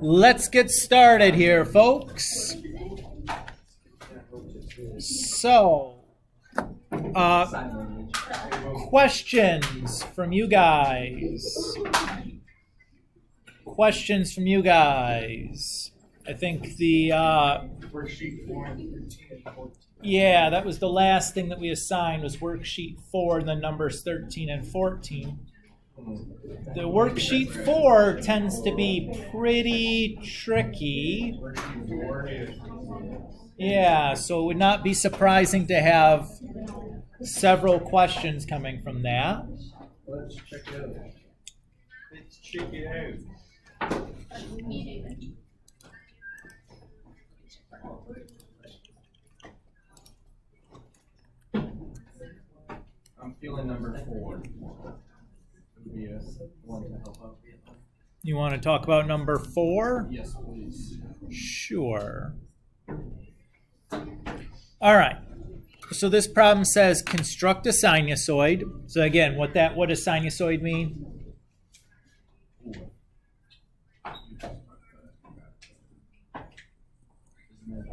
Let's get started here, folks. So, questions from you guys. Questions from you guys. I think the worksheet 4 and 13 and 14. Yeah, that was the last thing that we assigned was worksheet 4 and then numbers 13 and 14. The worksheet 4 tends to be pretty tricky. Yeah, so it would not be surprising to have several questions coming from that. Let's check it out. Let's check it out. I'm feeling number 4. Would be a one to help out. You want to talk about number 4? Yes, please. Sure. All right. So this problem says construct a sinusoid. So again, what does sinusoid mean?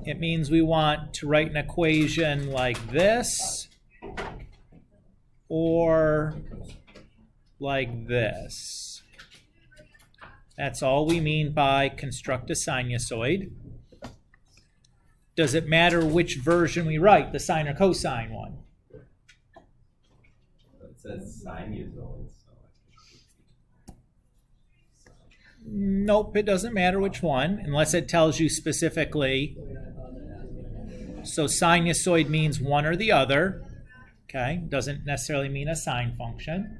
It means we want to write an equation like this or like this. That's all we mean by construct a sinusoid. Does it matter which version we write, the sine or cosine one? It says sinusoid. Nope, it doesn't matter which one, unless it tells you specifically. So sinusoid means one or the other. Okay, doesn't necessarily mean a sine function.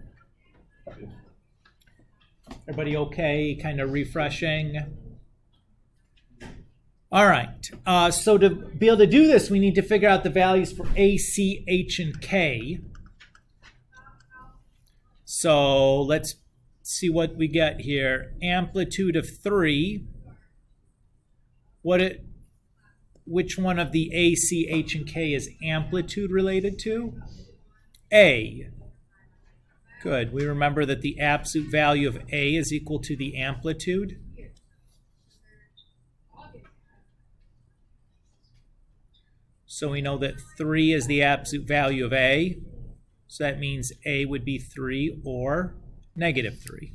Everybody okay? Kind of refreshing? All right, so to be able to do this, we need to figure out the values for A, C, H, and K. So let's see what we get here. Amplitude of 3. Which one of the A, C, H, and K is amplitude related to? A. Good. We remember that the absolute value of A is equal to the amplitude. So we know that 3 is the absolute value of A. So that means A would be 3 or negative 3.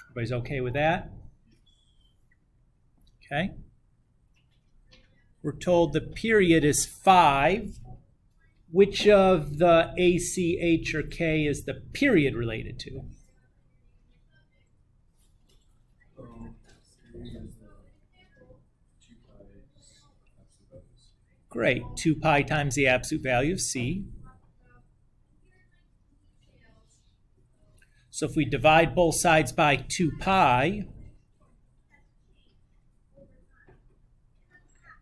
Everybody's okay with that? Okay. We're told the period is 5. Which of the A, C, H, or K is the period related to? Great. 2 pi times the absolute value of C. So if we divide both sides by 2 pi,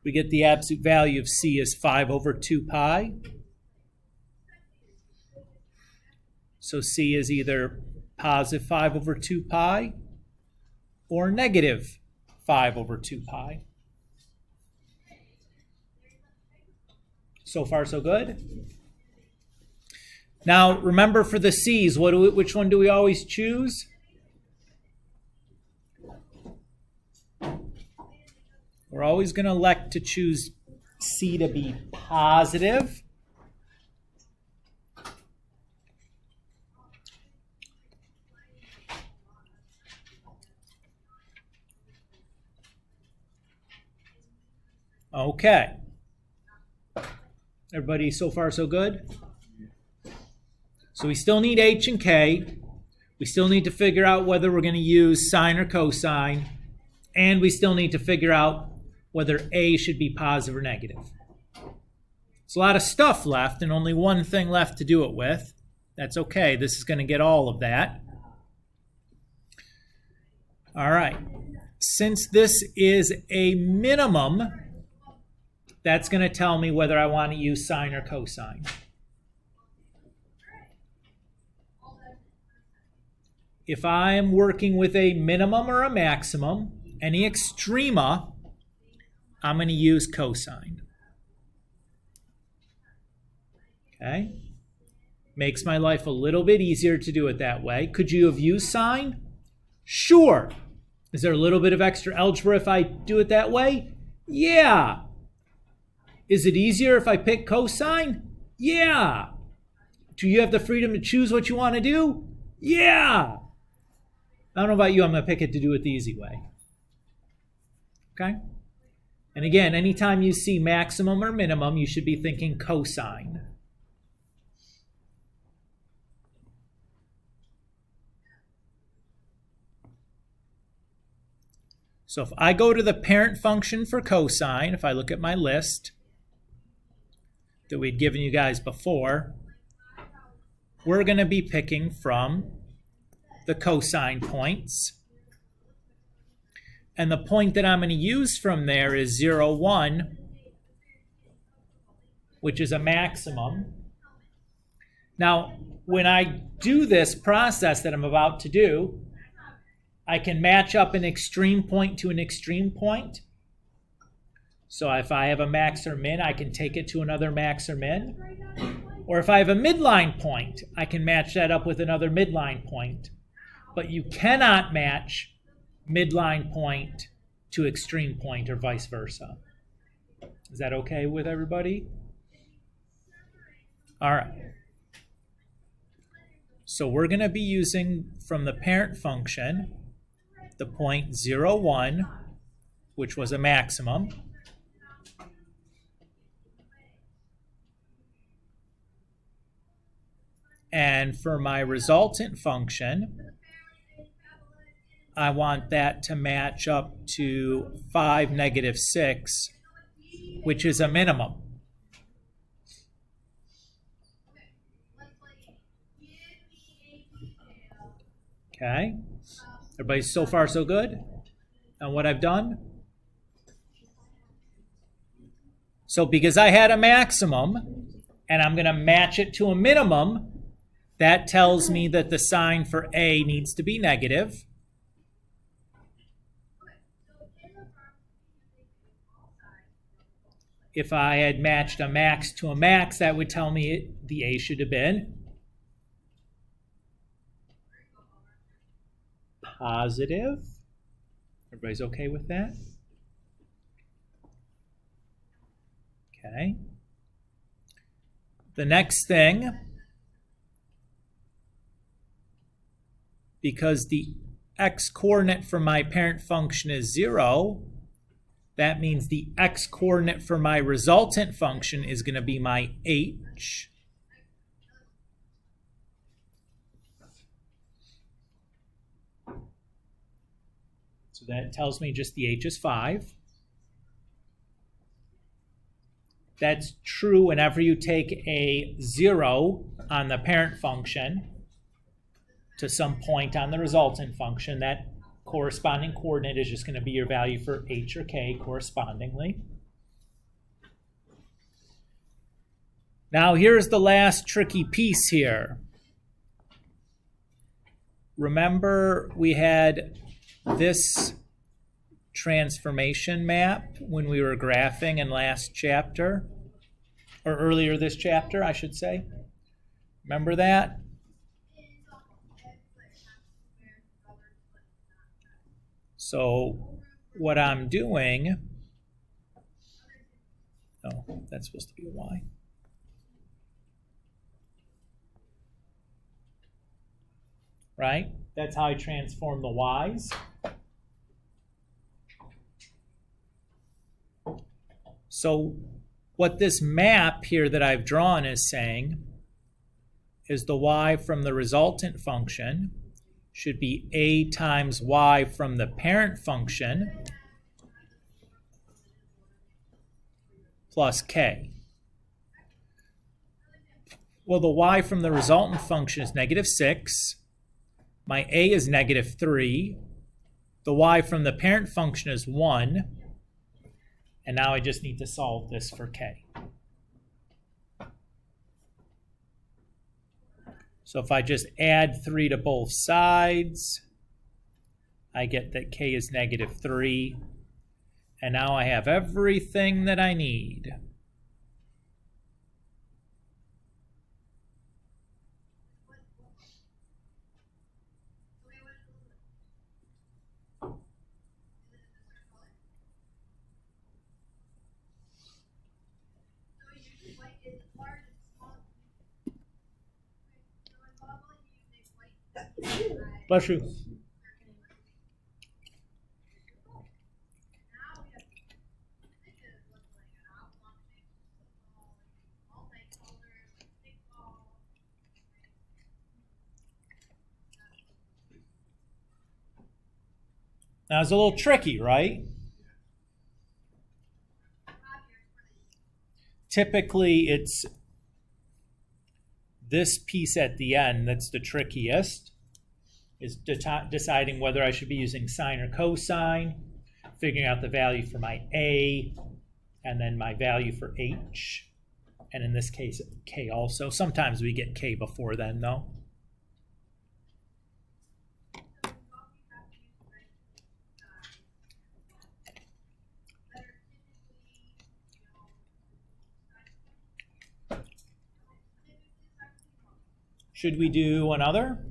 we get the absolute value of C is 5 over 2 pi. So C is either positive 5 over 2 pi or negative 5 over 2 pi. So far, so good? Now, remember for the C's, which one do we always choose? We're always going to elect to choose C to be positive. Okay. Everybody so far so good? So we still need H and K. We still need to figure out whether we're going to use sine or cosine. And we still need to figure out whether A should be positive or negative. It's a lot of stuff left and only one thing left to do it with. That's okay. This is going to get all of that. All right. Since this is a minimum, that's going to tell me whether I want to use sine or cosine. If I'm working with a minimum or a maximum, any extrema, I'm going to use cosine. Okay? Makes my life a little bit easier to do it that way. Could you have used sine? Sure. Is there a little bit of extra algebra if I do it that way? Yeah. Is it easier if I pick cosine? Yeah. Do you have the freedom to choose what you want to do? Yeah. I don't know about you, I'm going to pick it to do it the easy way. Okay? And again, anytime you see maximum or minimum, you should be thinking cosine. So if I go to the parent function for cosine, if I look at my list that we'd given you guys before, we're going to be picking from the cosine points. And the point that I'm going to use from there is 0, 1, which is a maximum. Now, when I do this process that I'm about to do, I can match up an extreme point to an extreme point. So if I have a max or min, I can take it to another max or min. Or if I have a midline point, I can match that up with another midline point. But you cannot match midline point to extreme point or vice versa. Is that okay with everybody? All right. So we're going to be using from the parent function the point 0, 1, which was a maximum. And for my resultant function, I want that to match up to 5, negative 6, which is a minimum. Okay. Everybody so far so good on what I've done? So because I had a maximum and I'm going to match it to a minimum, that tells me that the sign for A needs to be negative. If I had matched a max to a max, that would tell me the A should have been positive. Everybody's okay with that? Okay. The next thing, because the x-coordinate for my parent function is 0, that means the x-coordinate for my resultant function is going to be my h. So that tells me just the h is 5. That's true whenever you take a 0 on the parent function to some point on the resultant function. That corresponding coordinate is just going to be your value for h or k correspondingly. Now here's the last tricky piece here. Remember we had this transformation map when we were graphing in last chapter, or earlier this chapter, I should say. Remember that? So what I'm doing, oh, that's supposed to be a y. Right? That's how I transform the y's. So what this map here that I've drawn is saying is the y from the resultant function should be a times y from the parent function plus k. Well, the y from the resultant function is negative 6. My a is negative 3. The y from the parent function is 1. And now I just need to solve this for k. So if I just add 3 to both sides, I get that k is negative 3. And now I have everything that I need. Bless you. Now it's a little tricky, right? Typically, it's this piece at the end that's the trickiest, is deciding whether I should be using sine or cosine, figuring out the value for my A, and then my value for H, and in this case, K also. Sometimes we get K before then, though. Should we do another?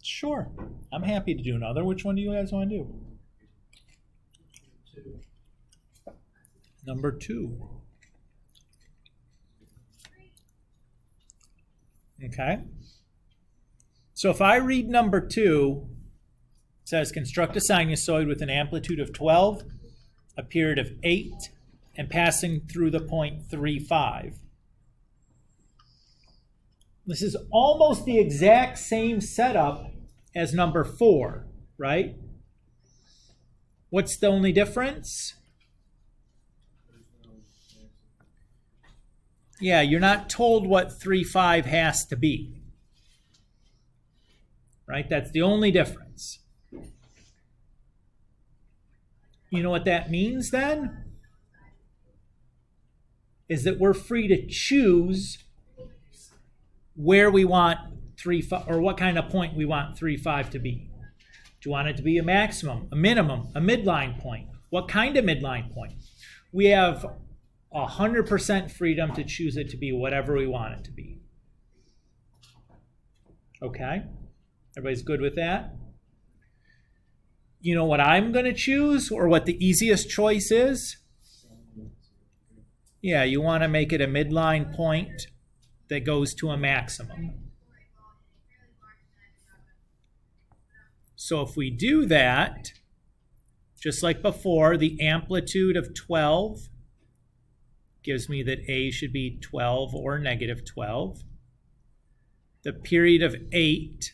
Sure. I'm happy to do another. Which one do you guys want to do? Number 2. Okay. So if I read number 2, it says construct a sinusoid with an amplitude of 12, a period of 8, and passing through the point 3,5. This is almost the exact same setup as number 4, right? What's the only difference? Yeah, you're not told what 3,5 has to be. Right? That's the only difference. You know what that means then? Is that we're free to choose where we want 3,5, or what kind of point we want 3,5 to be. Do you want it to be a maximum, a minimum, a midline point? What kind of midline point? We have 100% freedom to choose it to be whatever we want it to be. Okay? Everybody's good with that? You know what I'm going to choose, or what the easiest choice is? Yeah, you want to make it a midline point that goes to a maximum. So if we do that, just like before, the amplitude of 12 gives me that A should be 12 or negative 12. The period of 8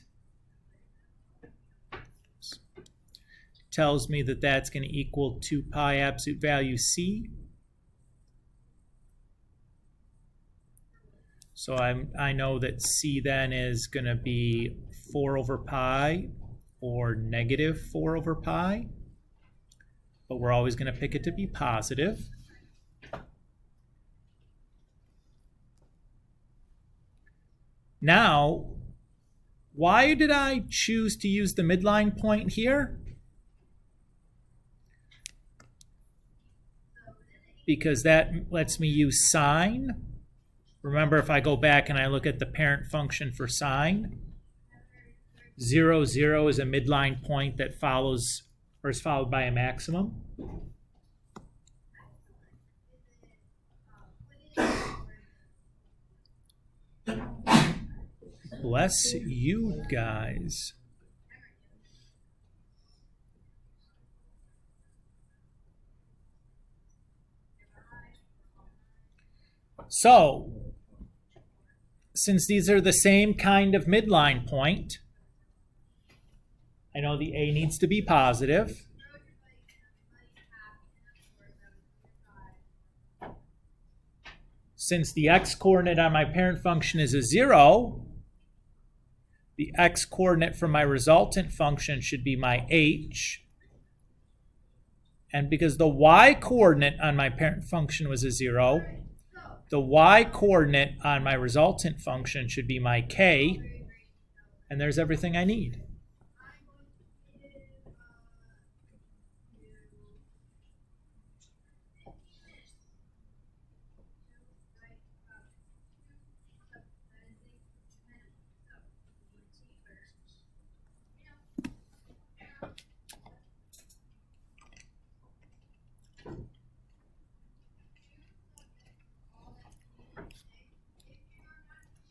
tells me that that's going to equal 2 pi absolute value C. So I know that C then is going to be 4 over pi or negative 4 over pi. But we're always going to pick it to be positive. Now, why did I choose to use the midline point here? Because that lets me use sine. Remember, if I go back and I look at the parent function for sine, 0, 0 is a midline point that follows, or is followed by a maximum. Bless you guys. So, since these are the same kind of midline point, I know the A needs to be positive. Since the x-coordinate on my parent function is a 0, the x-coordinate for my resultant function should be my h. And because the y-coordinate on my parent function was a 0, the y-coordinate on my resultant function should be my k. And there's everything I need.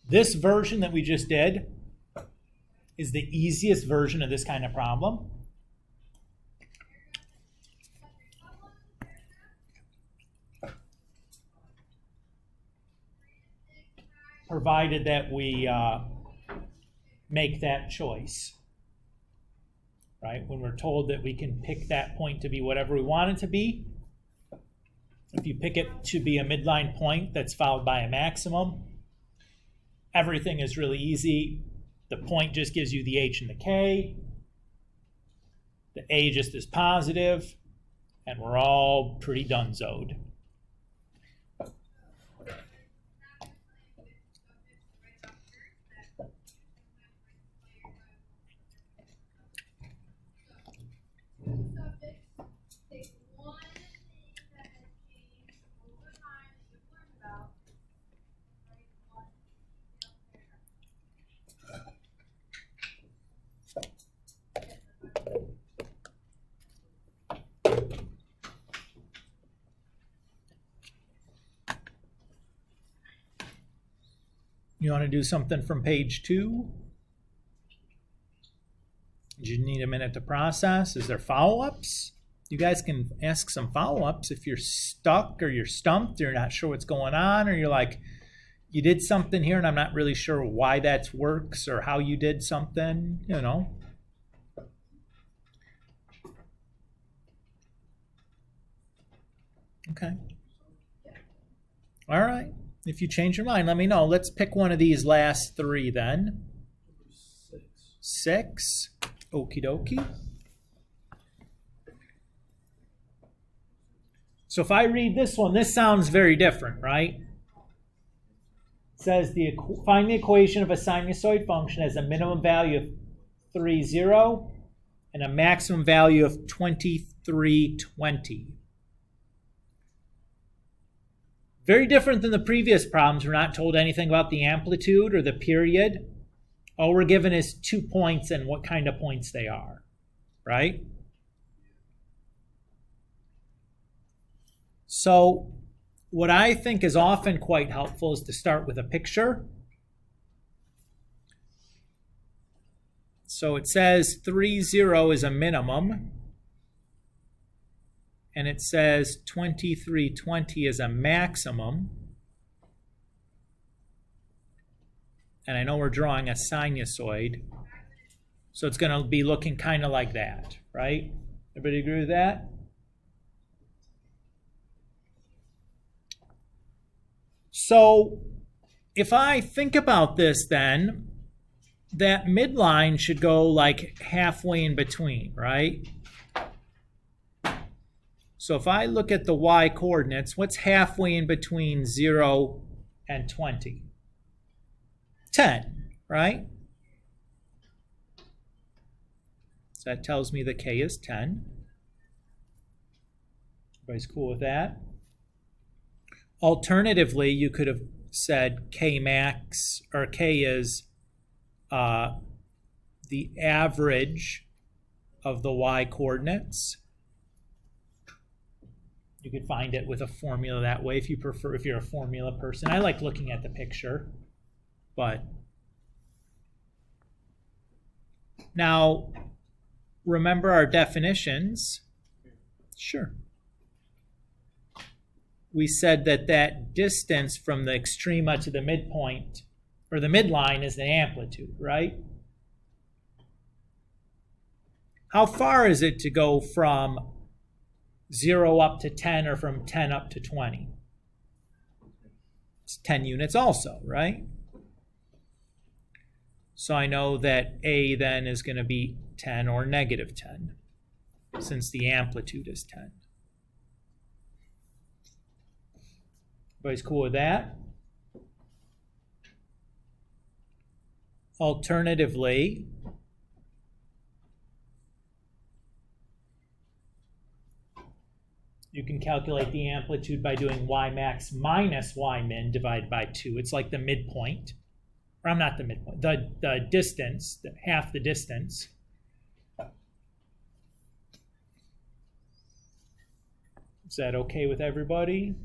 This version that we just did is the easiest version of this kind of problem. Provided that we make that choice, right? When we're told that we can pick that point to be whatever we want it to be. If you pick it to be a midline point that's followed by a maximum, everything is really easy. The point just gives you the h and the k. The a just is positive, and we're all pretty donezoed. You want to do something from page 2? Do you need a minute to process? Is there follow-ups? You guys can ask some follow-ups if you're stuck or you're stumped or you're not sure what's going on, or you're like, you did something here and I'm not really sure why that works or how you did something, you know. Okay. All right. If you change your mind, let me know. Let's pick one of these last 3 then. 6. Okie dokie. So if I read this one, this sounds very different, right? It says find the equation of a sinusoid function as a minimum value of 3, 0 and a maximum value of 23, 20. Very different than the previous problems. We're not told anything about the amplitude or the period. All we're given is 2 points and what kind of points they are, right? So what I think is often quite helpful is to start with a picture. So it says 3, 0 is a minimum. And it says 23, 20 is a maximum. And I know we're drawing a sinusoid. So it's going to be looking kind of like that, right? Everybody agree with that? So if I think about this then, that midline should go like halfway in between, right? So if I look at the y coordinates, what's halfway in between 0 and 20? 10, right? So that tells me the k is 10. Everybody's cool with that? Alternatively, you could have said k max, or k is the average of the y coordinates. You could find it with a formula that way if you prefer, if you're a formula person. I like looking at the picture, but now remember our definitions. Sure. We said that that distance from the extrema to the midpoint, or the midline, is the amplitude, right? How far is it to go from 0 up to 10 or from 10 up to 20? It's 10 units also, right? So I know that A then is going to be 10 or negative 10, since the amplitude is 10. Everybody's cool with that? Alternatively, you can calculate the amplitude by doing y max minus y min divided by 2. It's like the midpoint. Or I'm not the midpoint. The distance, half the distance. Is that okay with everybody?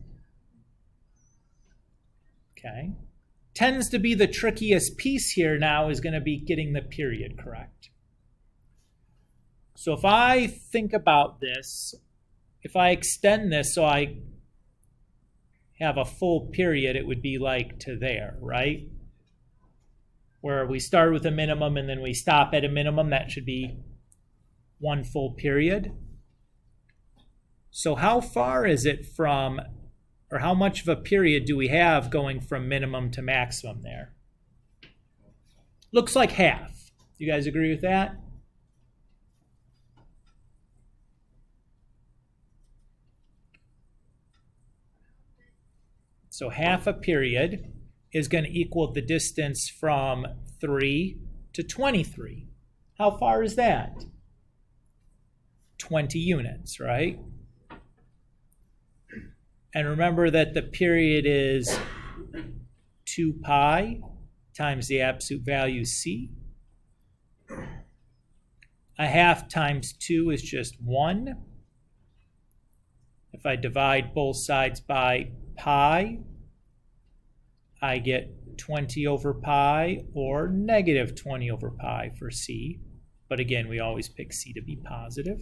Okay. tends to be the trickiest piece here now is going to be getting the period correct. So if I think about this, if I extend this so I have a full period, it would be like to there, right? Where we start with a minimum and then we stop at a minimum, that should be one full period. So how far is it from, or how much of a period do we have going from minimum to maximum there? Looks like half. You guys agree with that? So half a period is going to equal the distance from 3 to 23. How far is that? 20 units, right? And remember that the period is 2 pi times the absolute value c. A half times 2 is just 1. If I divide both sides by pi, I get 20 over pi or negative 20 over pi for c. But again, we always pick c to be positive.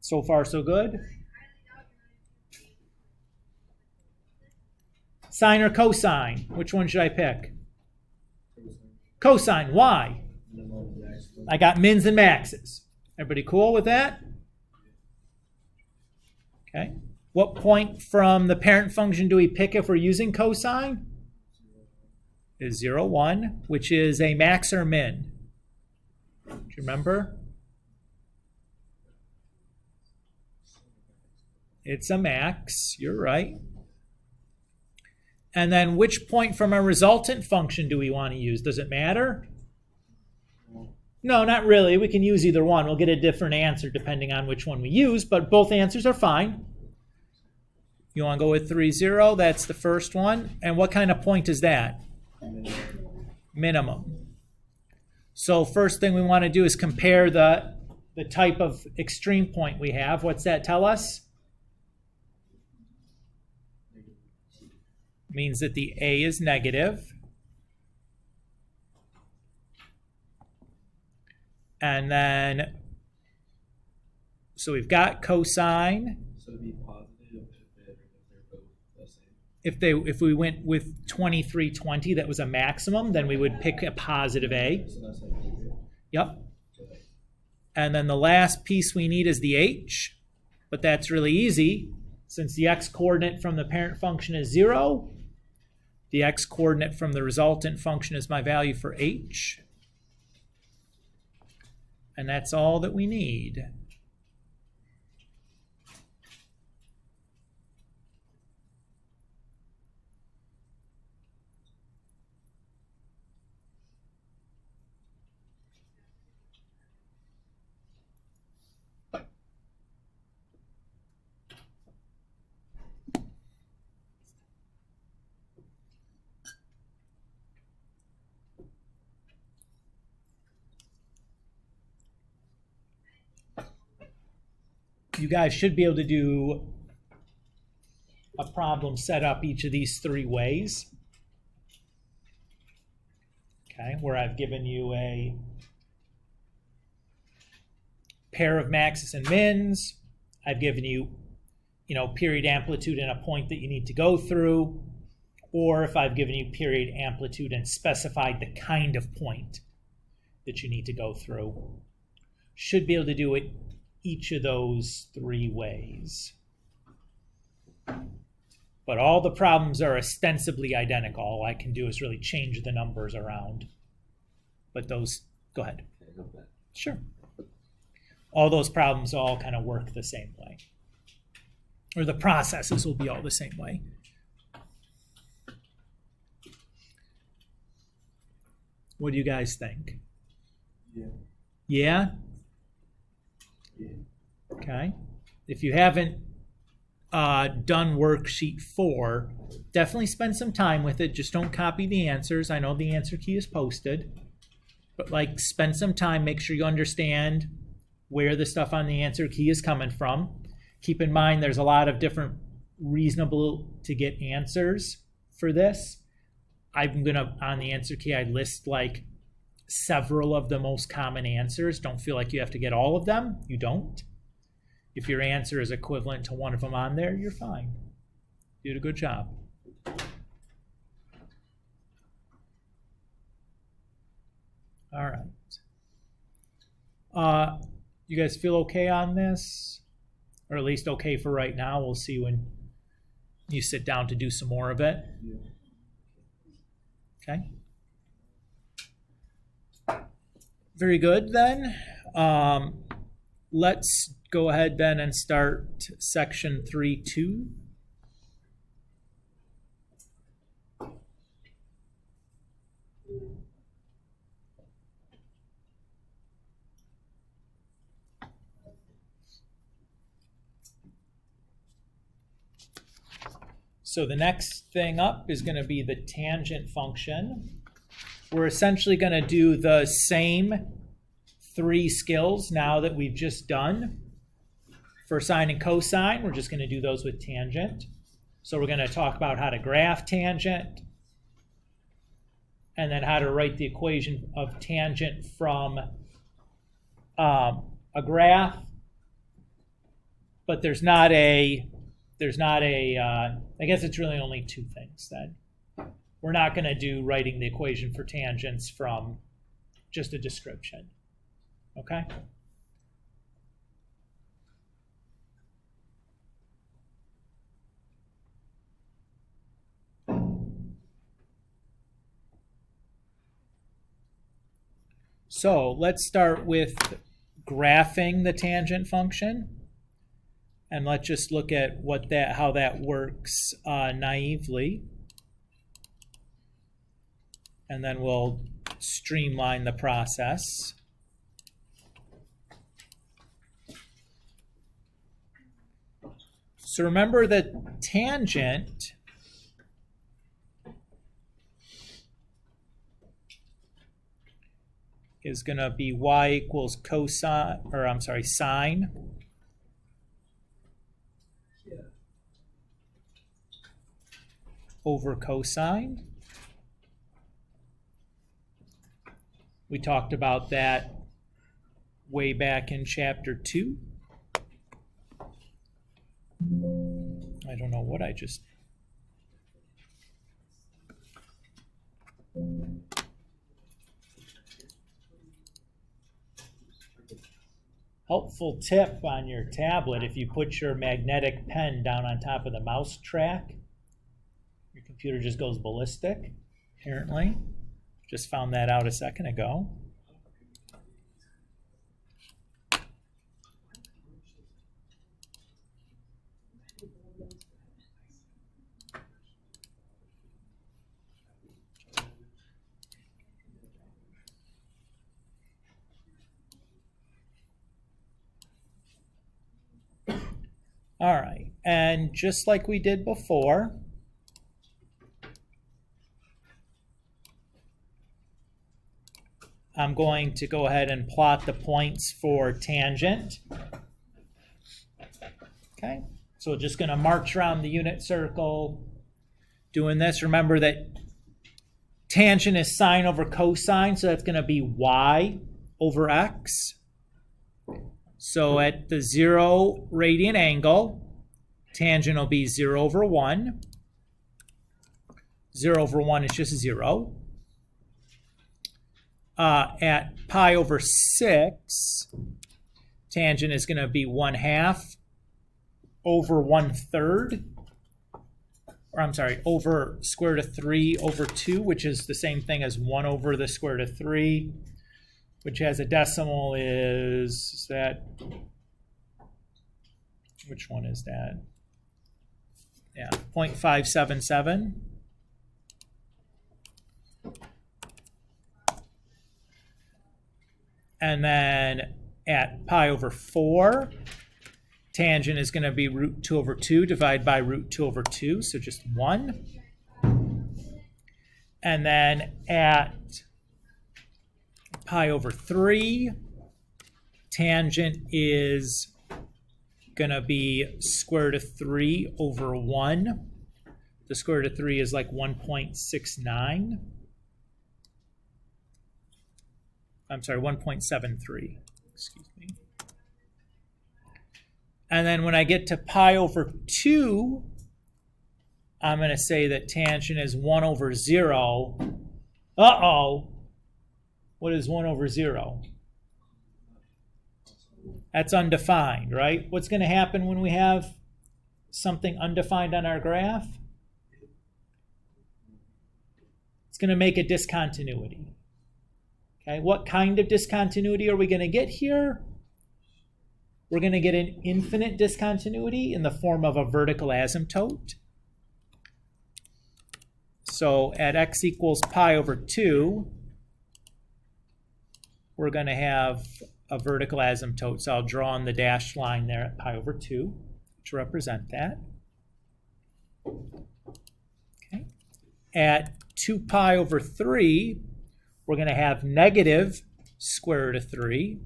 So far, so good? Sine or cosine? Which one should I pick? Cosine. Why? I got mins and maxes. Everybody cool with that? Okay. What point from the parent function do we pick if we're using cosine? Is 0, 1, which is a max or min. Do you remember? It's a max. You're right. And then which point from a resultant function do we want to use? Does it matter? No, not really. We can use either one. We'll get a different answer depending on which one we use, but both answers are fine. You want to go with 3, 0? That's the first one. And what kind of point is that? Minimum. So first thing we want to do is compare the type of extreme point we have. What's that tell us? Means that the a is negative. And then, so we've got cosine. So it'd be positive if they're both the same. If we went with 2320, that was a maximum, then we would pick a positive a. So that's like Yep. And then the last piece we need is the h, but that's really easy. Since the x-coordinate from the parent function is 0, the x-coordinate from the resultant function is my value for h. And that's all that we need. You guys should be able to do a problem set up each of these 3 ways. Okay, where I've given you a pair of maxes and mins. I've given you, period, amplitude, and a point that you need to go through. Or if I've given you period, amplitude, and specified the kind of point that you need to go through. Should be able to do it each of those 3 ways. But all the problems are ostensibly identical. All I can do is really change the numbers around. But those, go ahead. Sure. All those problems all kind of work the same way. Or the processes will be all the same way. What do you guys think? Yeah. Yeah? Yeah. Okay. If you haven't done worksheet 4, definitely spend some time with it. Just don't copy the answers. I know the answer key is posted, but like spend some time, make sure you understand where the stuff on the answer key is coming from. Keep in mind there's a lot of different reasonable to get answers for this. I'm gonna, on the answer key, I list like several of the most common answers. Don't feel like you have to get all of them. You don't. If your answer is equivalent to one of them on there, you're fine. You did a good job. All right. You guys feel okay on this? Or at least okay for right now. We'll see when you sit down to do some more of it. Okay. Very good then. Let's go ahead then and start section 3.2. So the next thing up is going to be the tangent function. We're essentially going to do the same 3 skills now that we've just done. For sine and cosine, we're just going to do those with tangent. So we're going to talk about how to graph tangent, and then how to write the equation of tangent from a graph. But I guess it's really only 2 things then. We're not going to do writing the equation for tangents from just a description. Okay? So let's start with graphing the tangent function. And let's just look at how that works naively. And then we'll streamline the process. So remember that tangent is going to be y equals sine over cosine. We talked about that way back in chapter 2. I don't know what I just... Helpful tip on your tablet: if you put your magnetic pen down on top of the mouse track, your computer just goes ballistic, apparently. Just found that out a second ago. All right, and just like we did before, I'm going to go ahead and plot the points for tangent. Okay, so we're just going to march around the unit circle doing this. Remember that tangent is sine over cosine, so that's going to be y over x. So at the 0 radian angle, tangent will be 0 over 1. 0 over 1 is just 0. At pi over 6, tangent is going to be 1/2 over 1/3. Or I'm sorry, over square root of 3 over 2, which is the same thing as 1 over the square root of 3. Which has a decimal is that, which one is that? Yeah, 0.577. And then at pi over 4, tangent is going to be root 2 over 2 divided by root 2 over 2, so just 1. And then at pi over 3, tangent is going to be square root of 3 over 1. The square root of 3 is like 1.69. I'm sorry, 1.73. Excuse me. And then when I get to pi over 2, I'm going to say that tangent is 1 over 0. Uh-oh. What is 1 over 0? That's undefined, right? What's going to happen when we have something undefined on our graph? It's going to make a discontinuity. Okay, what kind of discontinuity are we going to get here? We're going to get an infinite discontinuity in the form of a vertical asymptote. So at x equals pi over 2, we're going to have a vertical asymptote. So I'll draw on the dashed line there at pi over 2 to represent that. Okay. At 2 pi over 3, we're going to have negative square root of 3.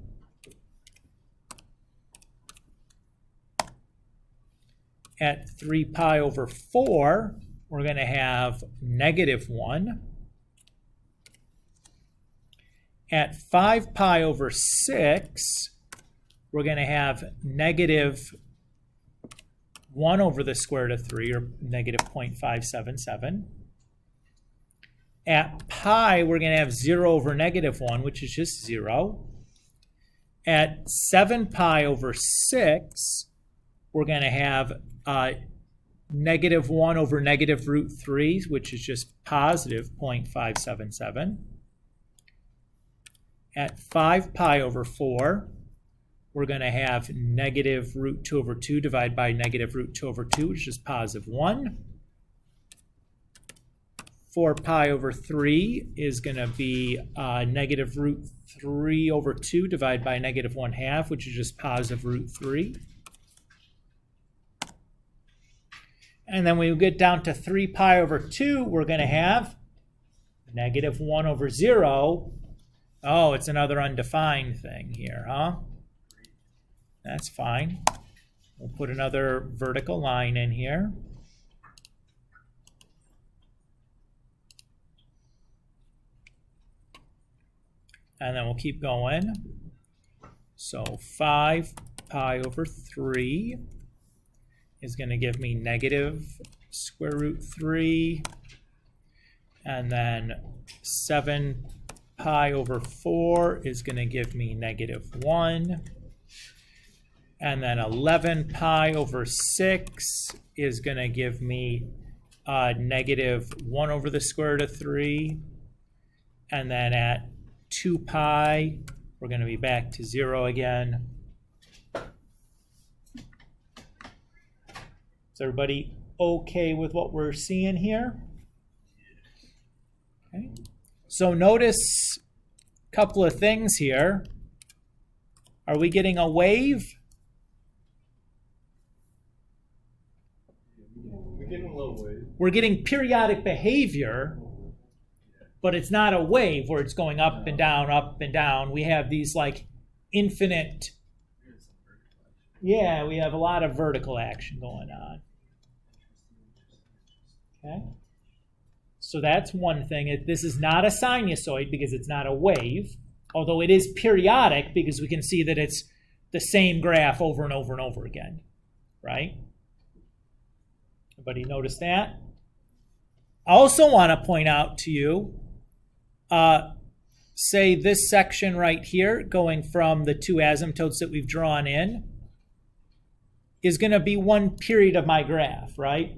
At 3 pi over 4, we're going to have negative 1. At 5 pi over 6, we're going to have negative 1 over the square root of 3, or negative 0.577. At pi, we're going to have 0 over negative 1, which is just 0. At 7 pi over 6, we're going to have negative 1 over negative root 3, which is just positive 0.577. At 5 pi over 4, we're going to have negative root 2 over 2 divided by negative root 2 over 2, which is positive 1. 4 pi over 3 is going to be negative root 3 over 2 divided by negative 1/2, which is just positive root 3. And then when we get down to 3 pi over 2, we're going to have negative 1 over 0. Oh, it's another undefined thing here, huh? That's fine. We'll put another vertical line in here. And then we'll keep going. So 5 pi over 3 is going to give me negative square root 3. And then 7 pi over 4 is going to give me negative 1. And then 11 pi over 6 is going to give me negative 1 over the square root of 3. And then at 2 pi, we're going to be back to 0 again. Is everybody okay with what we're seeing here? Okay. So notice a couple of things here. Are we getting a wave? We're getting a little wave. We're getting periodic behavior, but it's not a wave where it's going up and down, up and down. We have these like infinite, yeah, we have a lot of vertical action going on. Okay. So that's one thing. This is not a sinusoid because it's not a wave, although it is periodic because we can see that it's the same graph over and over and over again, right? Everybody notice that? I also want to point out to you, say this section right here, going from the two asymptotes that we've drawn in, is going to be one period of my graph, right?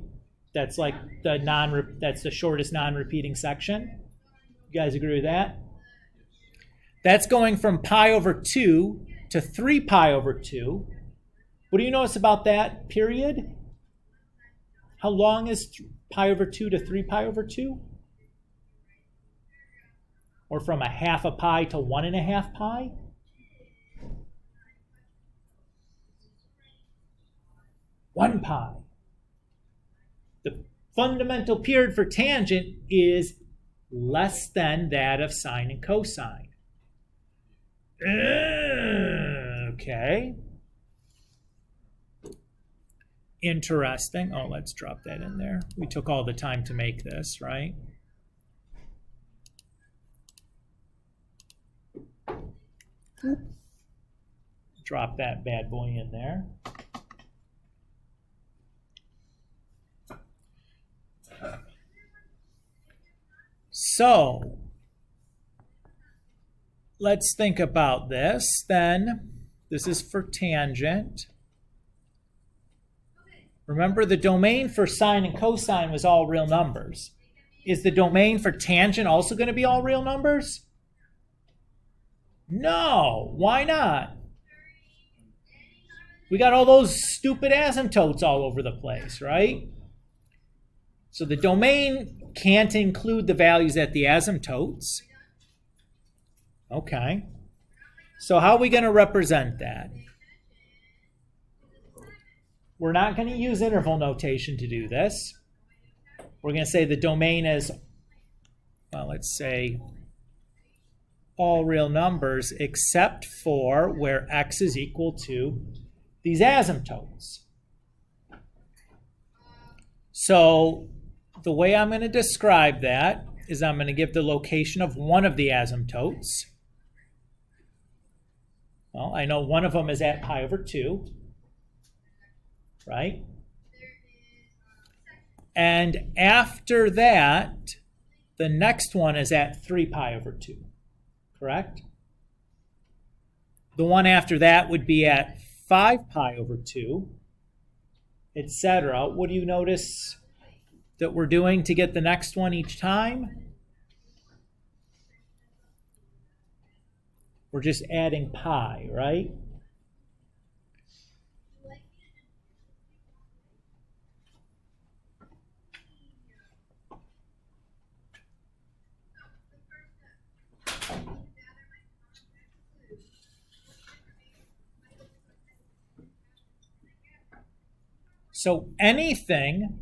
That's like that's the shortest non-repeating section. You guys agree with that? That's going from pi over 2 to 3 pi over 2. What do you notice about that period? How long is pi over 2 to 3 pi over 2? Or from a half a pi to 1.5 pi? 1 pi. The fundamental period for tangent is less than that of sine and cosine. Okay. Interesting. Oh, let's drop that in there. We took all the time to make this, right? Drop that bad boy in there. So, let's think about this then. This is for tangent. Remember, the domain for sine and cosine was all real numbers. Is the domain for tangent also going to be all real numbers? No. Why not? We got all those stupid asymptotes all over the place, right? So the domain can't include the values at the asymptotes. Okay. So how are we going to represent that? We're not going to use interval notation to do this. We're going to say the domain is, well, let's say all real numbers except for where x is equal to these asymptotes. So the way I'm going to describe that is I'm going to give the location of one of the asymptotes. Well, I know one of them is at pi over 2. Right? And after that, the next one is at 3 pi over 2. Correct? The one after that would be at 5 pi over 2, etc. What do you notice that we're doing to get the next one each time? We're just adding pi, right? So anything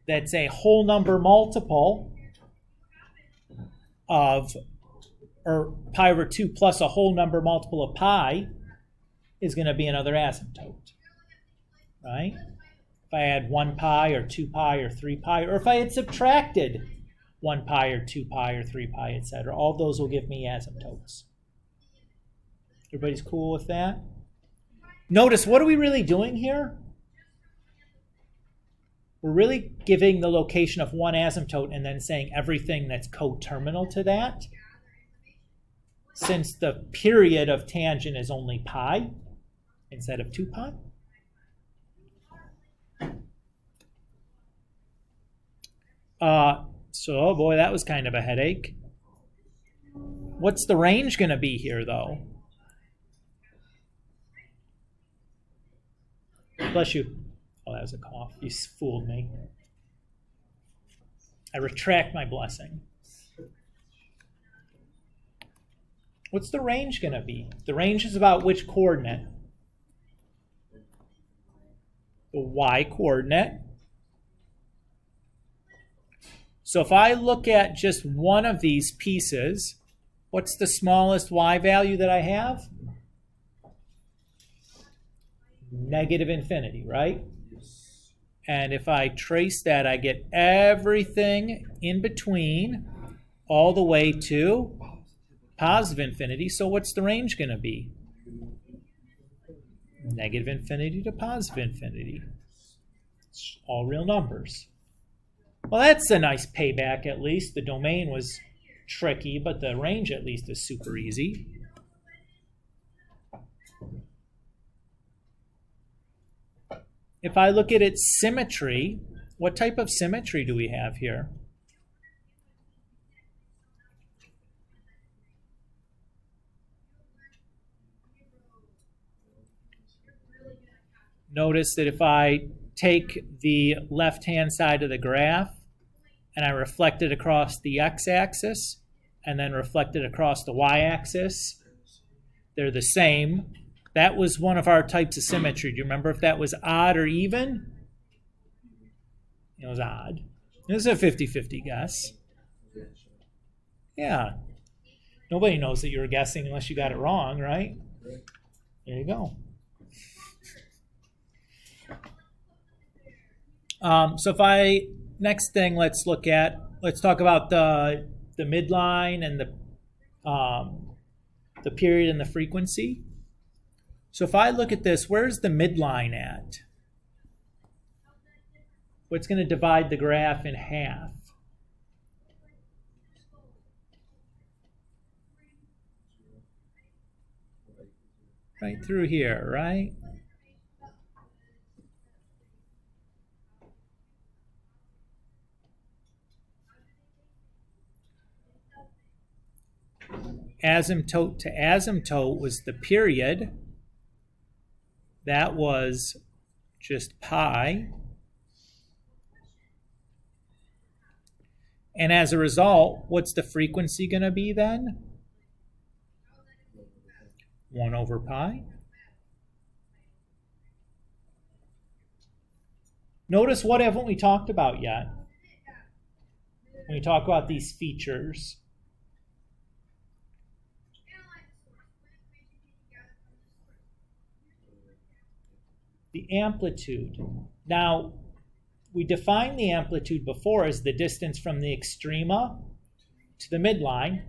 that's a whole number multiple of, or pi over 2 plus a whole number multiple of pi is going to be another asymptote, right? If I had 1 pi or 2 pi or 3 pi, or if I had subtracted 1 pi or 2 pi or 3 pi, etc., all those will give me asymptotes. Everybody's cool with that? Notice, what are we really doing here? We're really giving the location of one asymptote and then saying everything that's coterminal to that. Since the period of tangent is only pi instead of 2 pi. So, oh boy, that was kind of a headache. What's the range going to be here, though? Bless you. Oh, that was a cough. You fooled me. I retract my blessing. What's the range going to be? The range is about which coordinate? The y coordinate. So if I look at just one of these pieces, what's the smallest y value that I have? Negative infinity, right? And if I trace that, I get everything in between all the way to positive infinity. So what's the range going to be? Negative infinity to positive infinity. It's all real numbers. Well, that's a nice payback at least. The domain was tricky, but the range at least is super easy. If I look at its symmetry, what type of symmetry do we have here? Notice that if I take the left-hand side of the graph and I reflect it across the x-axis and then reflect it across the y-axis, they're the same. That was one of our types of symmetry. Do you remember if that was odd or even? It was odd. It was a 50-50 guess. Yeah. Nobody knows that you were guessing unless you got it wrong, right? There you go. Next thing let's talk about the midline and the period and the frequency. So if I look at this, where's the midline at? What's going to divide the graph in half? Right through here, right? Asymptote to asymptote was the period. That was just pi. And as a result, what's the frequency going to be then? 1 over pi. Notice what haven't we talked about yet? When we talk about these features. The amplitude. Now, we defined the amplitude before as the distance from the extrema to the midline.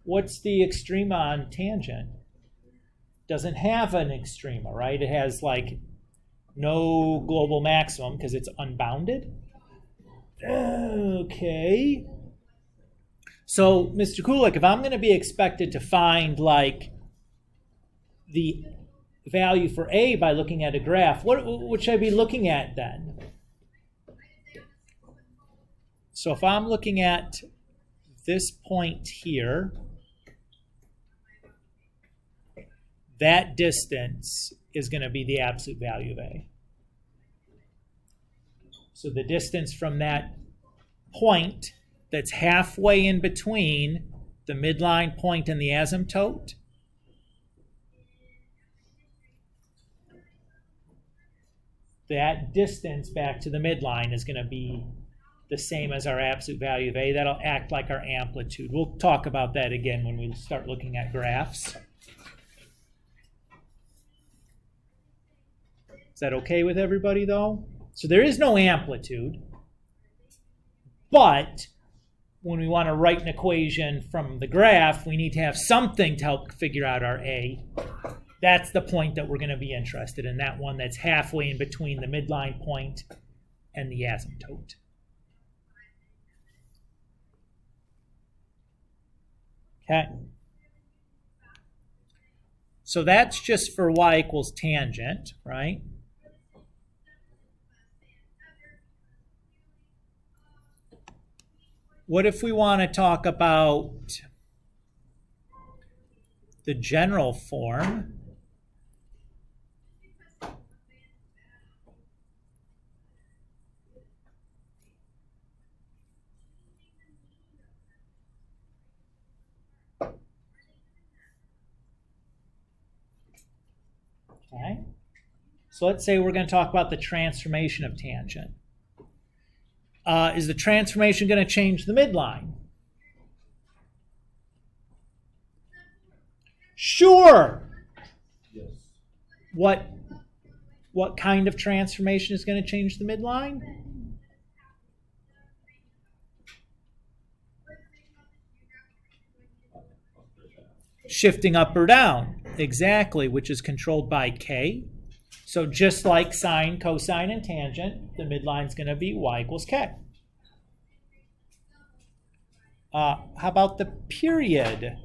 What's the extrema on tangent? Doesn't have an extrema, right? It has like no global maximum because it's unbounded. Okay. So, Mr. Kulik, if I'm going to be expected to find like the value for A by looking at a graph, what should I be looking at then? So if I'm looking at this point here, that distance is going to be the absolute value of A. So the distance from that point that's halfway in between the midline point and the asymptote, that distance back to the midline is going to be the same as our absolute value of A. That'll act like our amplitude. We'll talk about that again when we start looking at graphs. Is that okay with everybody, though? So there is no amplitude, but when we want to write an equation from the graph, we need to have something to help figure out our A. That's the point that we're going to be interested in, that one that's halfway in between the midline point and the asymptote. Okay. So that's just for y equals tangent, right? What if we want to talk about the general form? Okay. So let's say we're going to talk about the transformation of tangent. Is the transformation going to change the midline? Sure. Yes. What kind of transformation is going to change the midline? Shifting up or down. Exactly, which is controlled by k. So just like sine, cosine, and tangent, the midline is going to be y equals k. How about the period?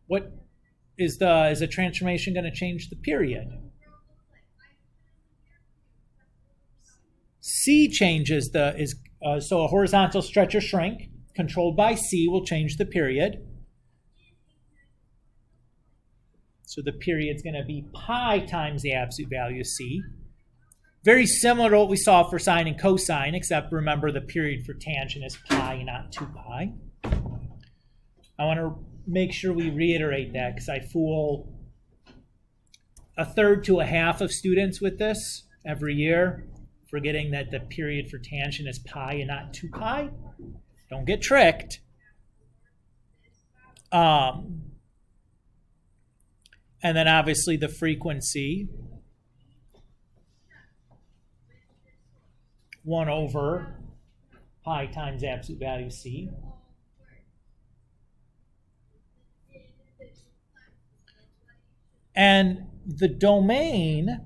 What is the transformation going to change the period? C changes so a horizontal stretch or shrink controlled by C will change the period. So the period is going to be pi times the absolute value of C. Very similar to what we saw for sine and cosine, except remember the period for tangent is pi, not 2 pi. I want to make sure we reiterate that because I fool a third to a half of students with this every year, forgetting that the period for tangent is pi and not 2 pi. Don't get tricked. And then obviously the frequency, 1 over pi times absolute value c. And the domain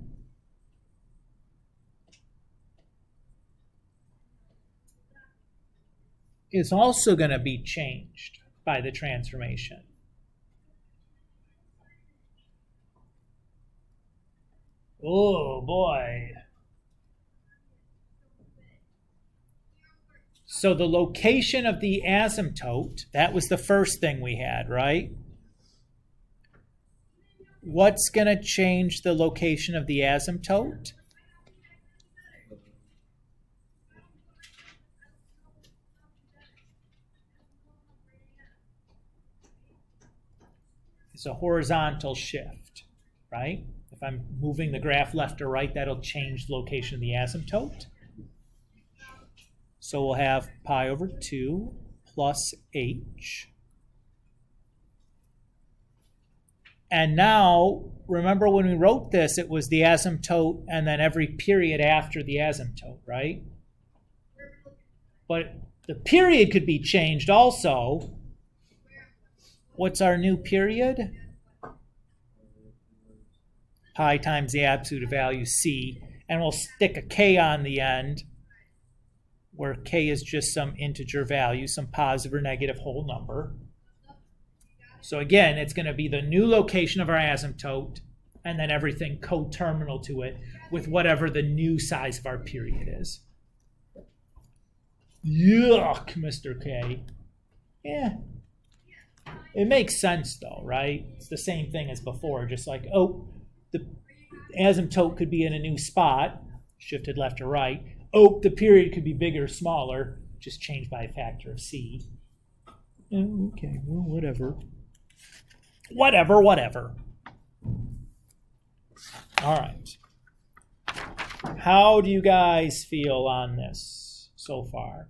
is also going to be changed by the transformation. Oh boy. So the location of the asymptote, that was the first thing we had, right? What's going to change the location of the asymptote? It's a horizontal shift, right? If I'm moving the graph left or right, that'll change the location of the asymptote. So we'll have pi over 2 plus h. And now, remember when we wrote this, it was the asymptote and then every period after the asymptote, right? But the period could be changed also. What's our new period? Pi times the absolute value c. And we'll stick a k on the end, where k is just some integer value, some positive or negative whole number. So again, it's going to be the new location of our asymptote, and then everything coterminal to it with whatever the new size of our period is. Yuck, Mr. K. Yeah. It makes sense though, right? It's the same thing as before, just like, oh, the asymptote could be in a new spot, shifted left or right. Oh, the period could be bigger or smaller, just changed by a factor of c. Okay, well, whatever. Whatever. All right. How do you guys feel on this so far?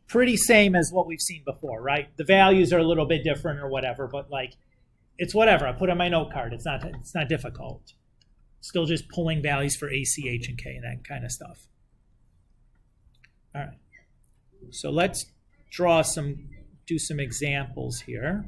Pretty same as what we've seen before, right? The values are a little bit different or whatever, but like, it's whatever. I put on my note card. It's not difficult. Still just pulling values for A, C, H, and K and that kind of stuff. All right. So let's do some examples here.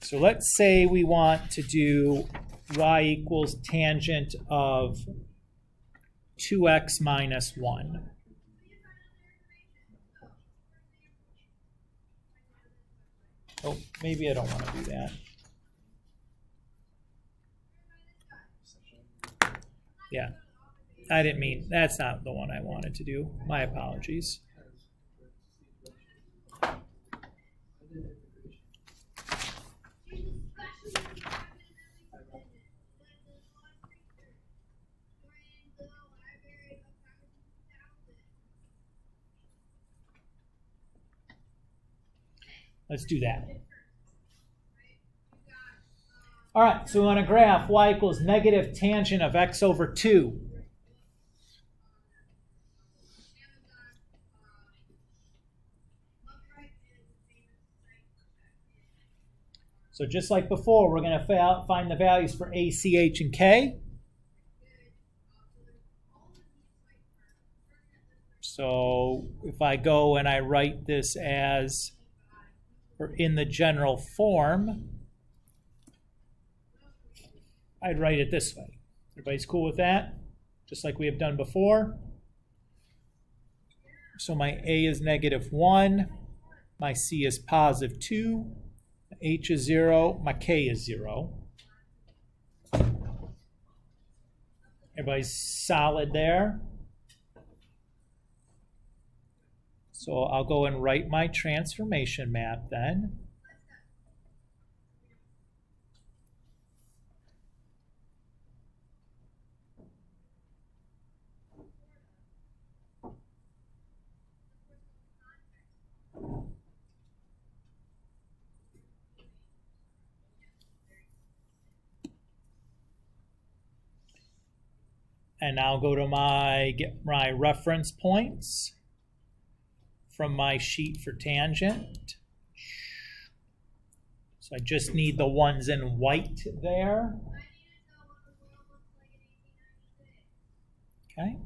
So let's say we want to do y equals tangent of 2x minus 1. Oh, maybe I don't want to do that. Yeah, I didn't mean, that's not the one I wanted to do. My apologies. Let's do that. All right, so we want to graph y equals negative tangent of x over 2. So just like before, we're going to find the values for A, C, H, and K. So if I go and I write this as, or in the general form, I'd write it this way. Everybody's cool with that? Just like we have done before. So my A is negative 1, my C is positive 2, H is 0, my K is 0. Everybody Everybody's solid there? So I'll go and write my transformation map then. And I'll go to get my reference points from my sheet for tangent. So I just need the ones in white there. Okay.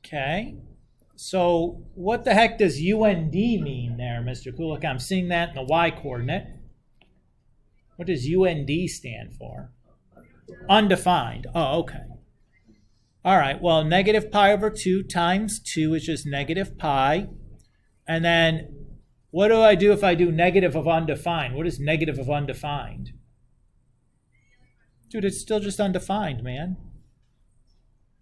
Okay, so what the heck does UND mean there, Mr. Kulik? I'm seeing that in the Y coordinate. What does UND stand for? Undefined. Oh, okay. All right, well, negative pi over 2 times 2 is just negative pi. And then what do I do if I do negative of undefined? What is negative of undefined? Dude, it's still just undefined, man.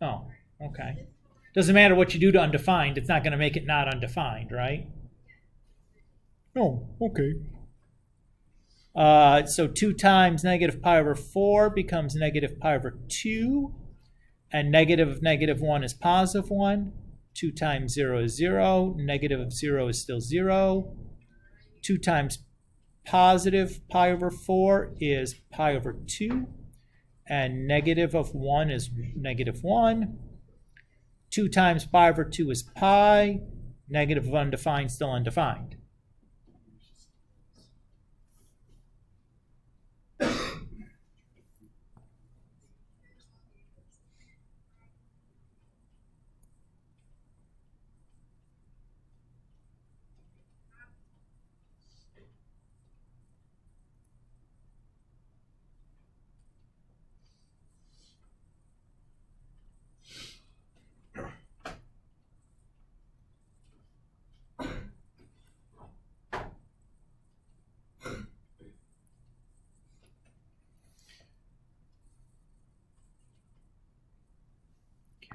Oh, okay. Doesn't matter what you do to undefined, it's not going to make it not undefined, right? Oh, okay. So 2 times negative pi over 4 becomes negative pi over 2. And negative of negative 1 is positive 1. 2 times 0 is 0. Negative of 0 is still 0. 2 times positive pi over 4 is pi over 2. And negative of 1 is negative 1. 2 times pi over 2 is pi. Negative of undefined, still undefined.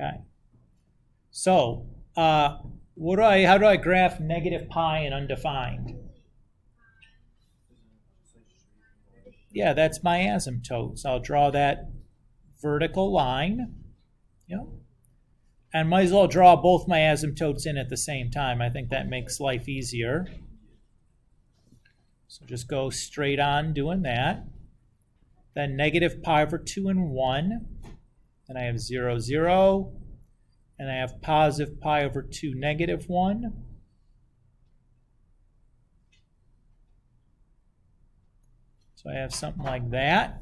Okay. So, how do I graph negative pi and undefined? Yeah, that's my asymptote. So I'll draw that vertical line. Yep. And might as well draw both my asymptotes in at the same time. I think that makes life easier. So just go straight on doing that. Then negative pi over 2 and 1. Then I have 0, 0. And I have positive pi over 2, negative 1. So I have something like that.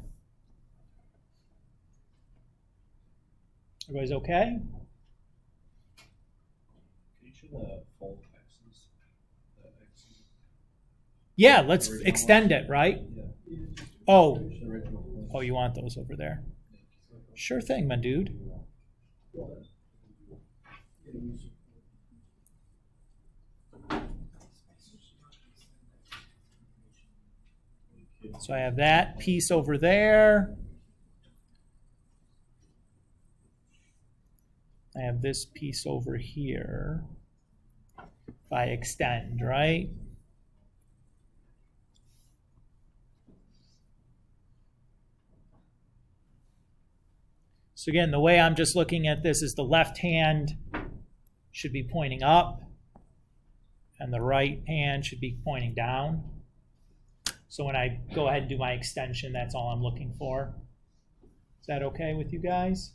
Everybody's okay? Can you show the full x's? The x's? Yeah, let's extend it, right? Yeah. Oh, The original one. oh, you want those over there? Sure thing, my dude. So I have that piece over there. I have this piece over here. If I extend, right? So again, the way I'm just looking at this is the left hand should be pointing up and the right hand should be pointing down. So when I go ahead and do my extension, that's all I'm looking for. Is that okay with you guys?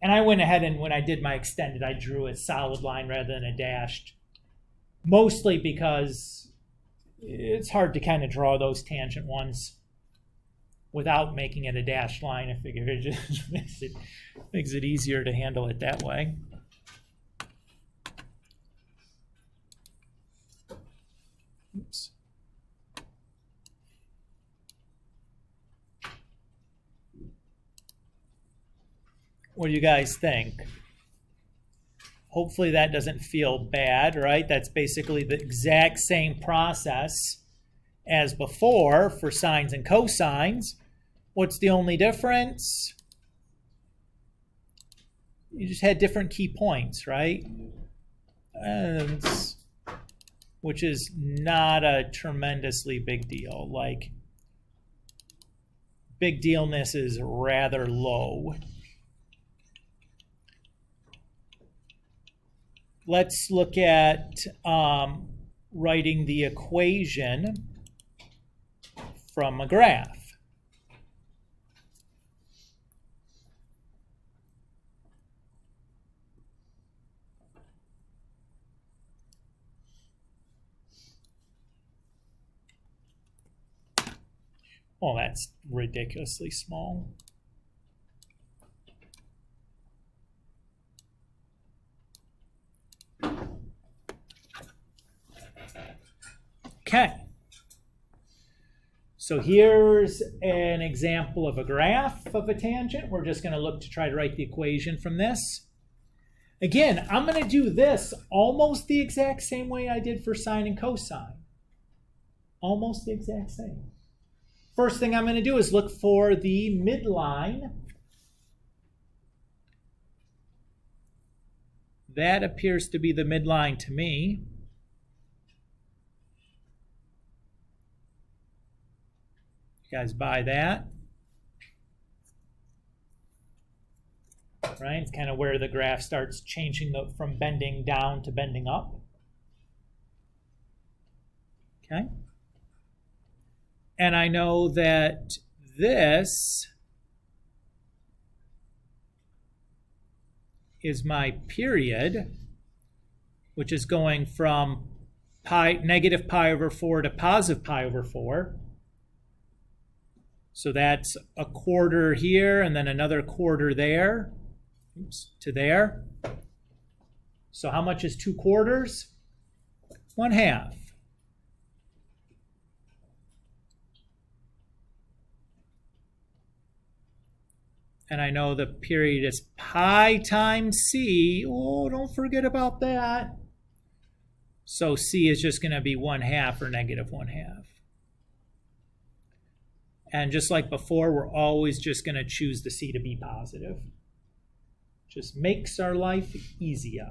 And I went ahead and when I did my extended, I drew a solid line rather than a dashed. Mostly because it's hard to kind of draw those tangent ones without making it a dashed line. I figured it just makes it easier to handle it that way. Oops. What do you guys think? Hopefully that doesn't feel bad, right? That's basically the exact same process as before for sines and cosines. What's the only difference? You just had different key points, right? Which is not a tremendously big deal. Like, big dealness is rather low. Let's look at writing the equation from a graph. Oh, that's ridiculously small. Okay. So here's an example of a graph of a tangent. We're just going to look to try to write the equation from this. Again, I'm going to do this almost the exact same way I did for sine and cosine. Almost the exact same. First thing I'm going to do is look for the midline. That appears to be the midline to me. You guys buy that? Right? It's kind of where the graph starts changing from bending down to bending up. Okay? And I know that this is my period, which is going from negative pi over 4 to positive pi over 4. So that's a quarter here and then another quarter there. Oops, to there. So how much is 2 quarters? 1/2. And I know the period is pi times c. Oh, don't forget about that. So c is just going to be 1/2 or negative 1/2. And just like before, we're always just going to choose the c to be positive. Just makes our life easier.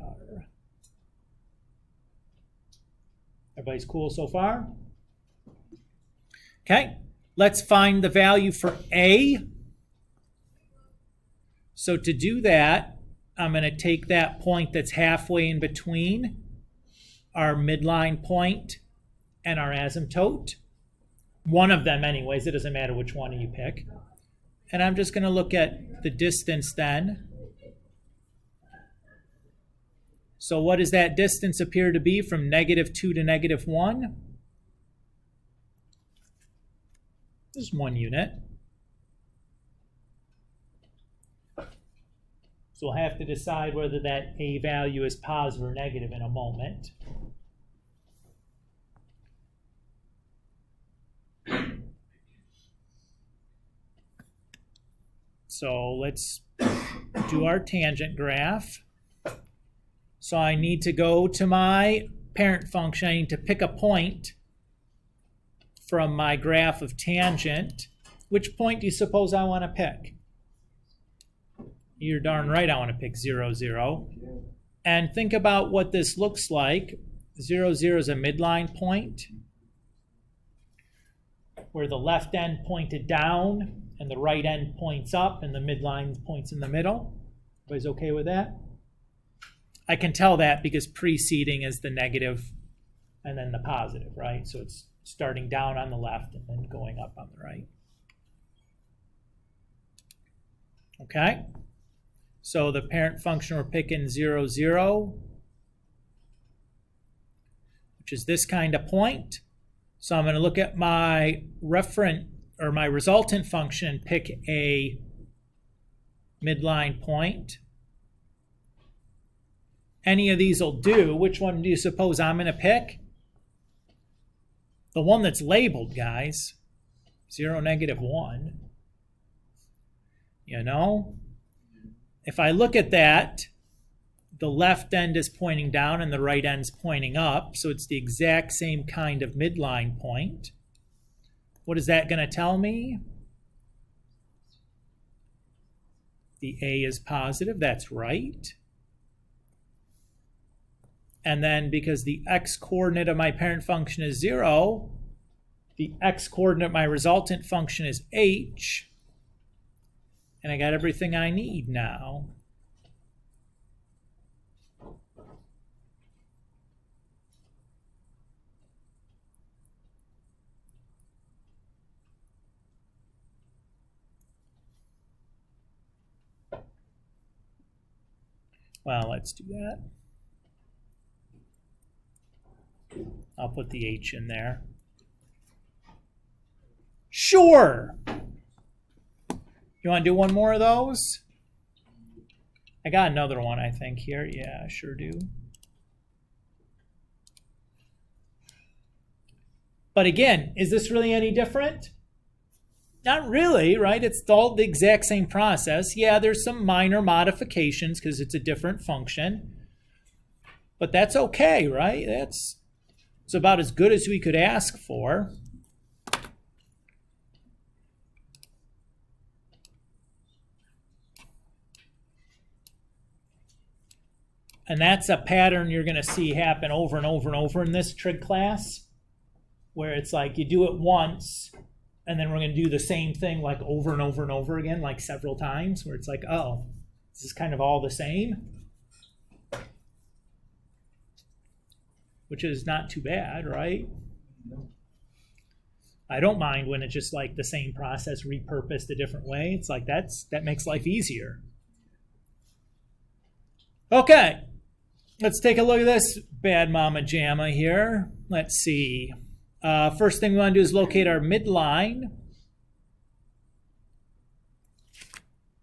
Everybody's cool so far? Okay, let's find the value for a. So to do that, I'm going to take that point that's halfway in between our midline point and our asymptote. One of them anyways, it doesn't matter which one you pick. And I'm just going to look at the distance then. So what does that distance appear to be from -2 to -1? This is 1 unit. So we'll have to decide whether that a value is positive or negative in a moment. So let's do our tangent graph. So I need to go to my parent function. I need to pick a point from my graph of tangent. Which point do you suppose I want to pick? You're darn right I want to pick 0, 0. And think about what this looks like. 0, 0 is a midline point where the left end pointed down and the right end points up and the midline points in the middle. Everybody's okay with that? I can tell that because preceding is the negative and then the positive, right? So it's starting down on the left and then going up on the right. Okay? So the parent function we're picking 0, 0, which is this kind of point. So I'm going to look at my reference or my resultant function, pick a midline point. Any of these will do. Which one do you suppose I'm going to pick? The one that's labeled, guys. 0, -1. You know? If I look at that, the left end is pointing down and the right end's pointing up, so it's the exact same kind of midline point. What is that going to tell me? The A is positive, that's right. And then because the x-coordinate of my parent function is 0, the x-coordinate of my resultant function is h, and I got everything I need now. Well, let's do that. I'll put the h in there. Sure! You want to do one more of those? I got another one, I think, here. Yeah, I sure do. But again, is this really any different? Not really, right? It's all the exact same process. Yeah, there's some minor modifications because it's a different function. But that's okay, right? It's about as good as we could ask for. And that's a pattern you're going to see happen over and over and over in this trig class, where it's like you do it once, and then we're going to do the same thing like over and over and over again, like several times, where it's like, oh, this is kind of all the same, which is not too bad, right? I don't mind when it's just like the same process repurposed a different way. It's like that makes life easier. Okay, let's take a look at this bad mama jamma here. Let's see. First thing we want to do is locate our midline.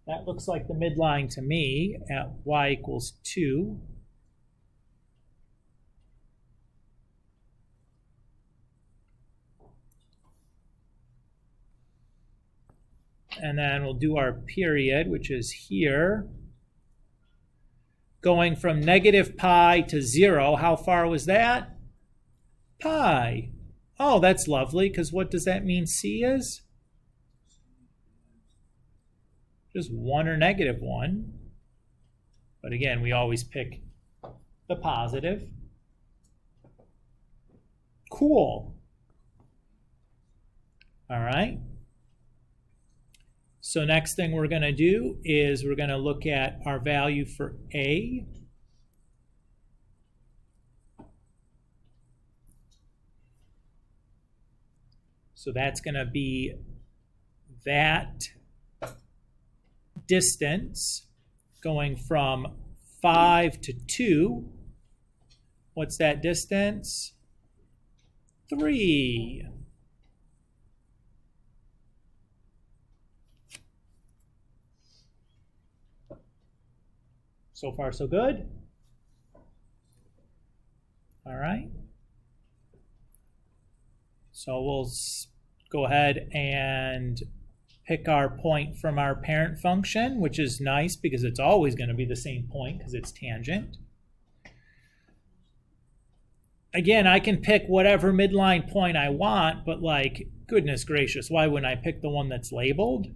That looks like the midline to me at y = 2. And then we'll do our period, which is here. Going from -pi to 0, how far was that? Pi. Oh, that's lovely, because what does that mean C is? Just 1 or -1. But again, we always pick the positive. Cool. All right. So next thing we're going to do is we're going to look at our value for A. So that's going to be that distance going from 5 to 2. What's that distance? 3. So far, so good. All right. So we'll go ahead and pick our point from our parent function, which is nice because it's always going to be the same point because it's tangent. Again, I can pick whatever midline point I want, but like, goodness gracious, why wouldn't I pick the one that's labeled?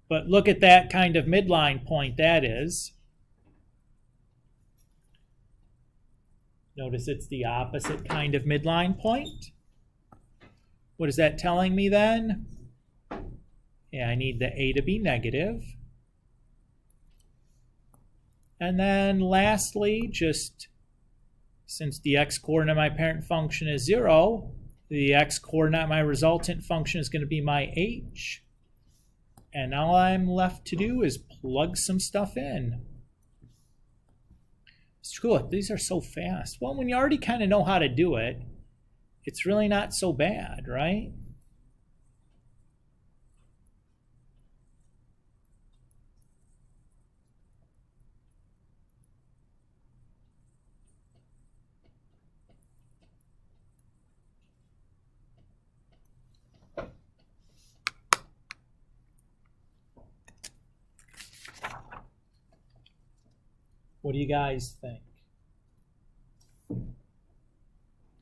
But look at that kind of midline point that is. Notice it's the opposite kind of midline point. What is that telling me then? Yeah, I need the A to be negative. And then lastly, just since the x-coordinate of my parent function is 0, the x-coordinate of my resultant function is going to be my h. And all I'm left to do is plug some stuff in. It's cool. These are so fast. Well, when you already kind of know how to do it, it's really not so bad, right? What do you guys think?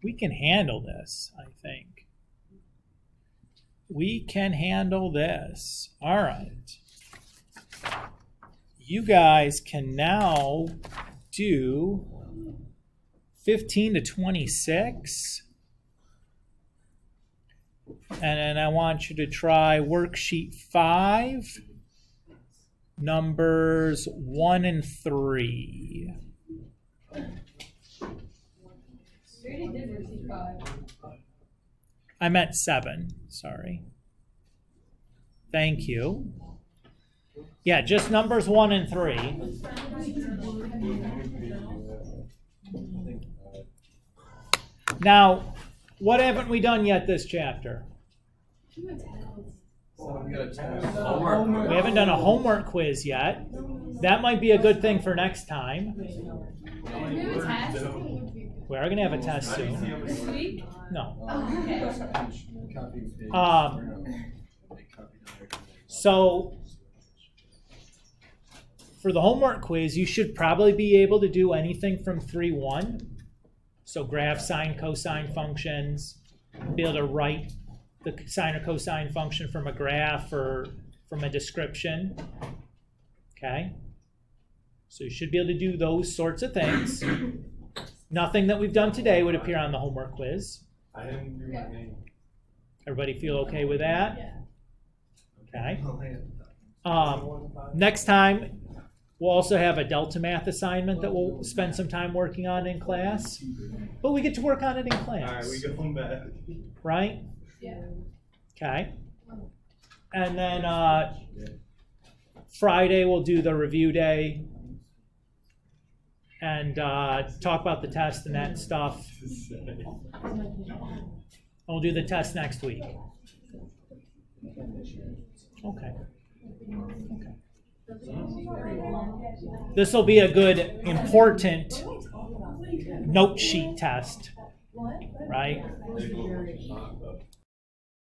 We can handle this, I think. We can handle this. All right. You guys can now do 15 to 26. And then I want you to try worksheet 5. Numbers 1 and 3. I meant 7, sorry. Thank you. Yeah, just numbers 1 and 3. Now, what haven't we done yet this chapter? We got a test. We haven't done a homework quiz yet. That might be a good thing for next time. We are going to have a test soon. This week? No. Oh, okay. So, for the homework quiz, you should probably be able to do anything from 3-1. So graph, sine, cosine functions, be able to write the sine or cosine function from a graph or from a description. Okay? So you should be able to do those sorts of things. Nothing that we've done today would appear on the homework quiz. I didn't do my name. Everybody feel okay with that? Okay. Next time, we'll also have a Delta Math assignment that we'll spend some time working on in class. But we get to work on it in class. All right, we go home back. Right? Yeah. Okay. And then Friday, we'll do the review day and talk about the test and that stuff. And we'll do the test next week. Okay. This will be a good, important note sheet test, right?